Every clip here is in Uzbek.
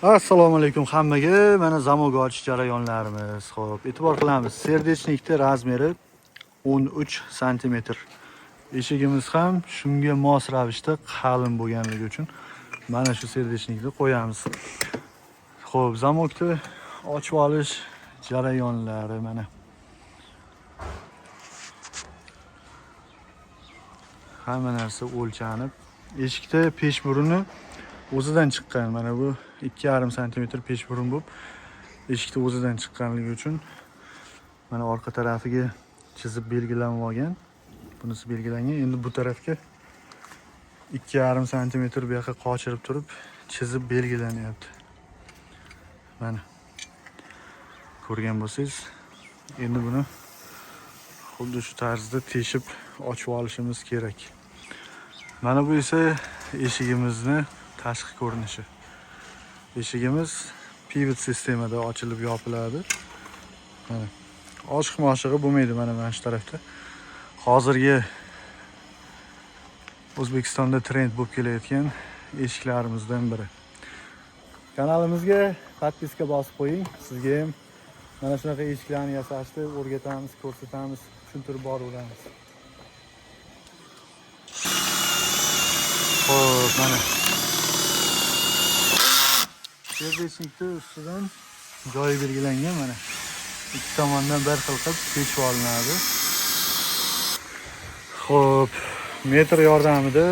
Assalomu alaykum hammaga. Mana zamoga ochish jarayonlarimiz. Xo'p, e'tibor qilamiz. Serdechnikning razmeri 13 sm. Eshigimiz ham shunga mos ravishda qalin bo'lganligi uchun mana shu serdechnikni qo'yamiz. Xo'p, zamokni ochib olish jarayonlari mana. Hamma narsa o'lchanib, eshikda peshburuni o'zidan chiqqan. Mana bu 2,5 sm peshburun bo'lib, eshikda o'zidan chiqqanligi uchun mana orqa tarafiga chizib belgilanib olgan. Bunisi belgilangan. Endi bu tarafga 2,5 sm bu yoqqa qochirib turib chizib belgilanyapti. Mana ko'rgan bo'lsangiz, endi buni xuddi shu tarzda teshib ochib olishimiz kerak. Mana bu esa eshigimizni tashqi ko'rinishi. Eshigimiz pivot sistemada ochilib yopiladi. Mana oshiq-moshig'i bo'lmaydi mana shu tarafda. Hozirgi O'zbekistonda trend bo'lib kelayotgan eshiklarimizdan biri. Kanalimizga podpiska bosib qo'ying. Sizga ham mana shunaqa eshiklarni yasashni o'rgatamiz, ko'rsatamiz, tushuntirib boraveramiz. Xo'p, mana serdechnikni ustidan joyi belgilangan. Mana ikki tomondan bir xil qilib teshib olinadi. Xo'p, metr yordamida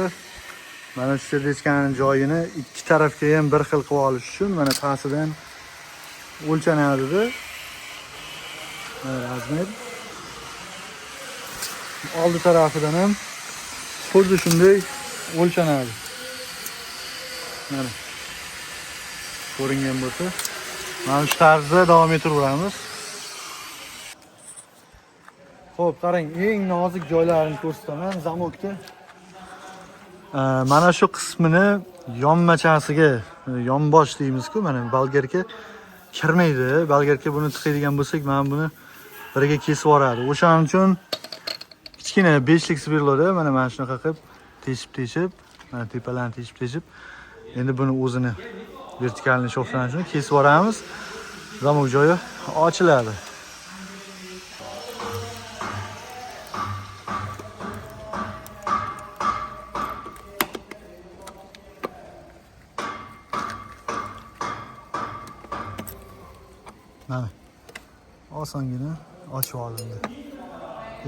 mana shu serdechkaning joyini ikki tarafga ham bir xil qilib olish uchun mana pastidan o'lchanadi-da. Mana razmer. Oldi tarafidan ham xuddi shunday o'lchanadi. Mana ko'ringan bo'lsa, mana shu tarzda davom etaveramiz. Xo'p, qarang, eng nozik joylarini ko'rsataman zamokda. Mana shu qismini yonmachasiga, yonbosh deymiz-ku, mana bolgarka kirmaydi. Bolgarka buni tiqadigan bo'lsak, mana buni biriga kesib yuboradi. O'shaning uchun kichkina 5lik svirloda mana shunaqa qilib teshib, mana tepalarni teshib, endi buni o'zini vertikalni shoflanishini kesib yuboramiz. Zamok joyi ochiladi. Mana osongina ochib olindi.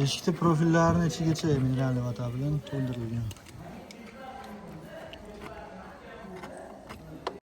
Eshikda profillarni ichigacha mineralli vata bilan to'ldirilgan.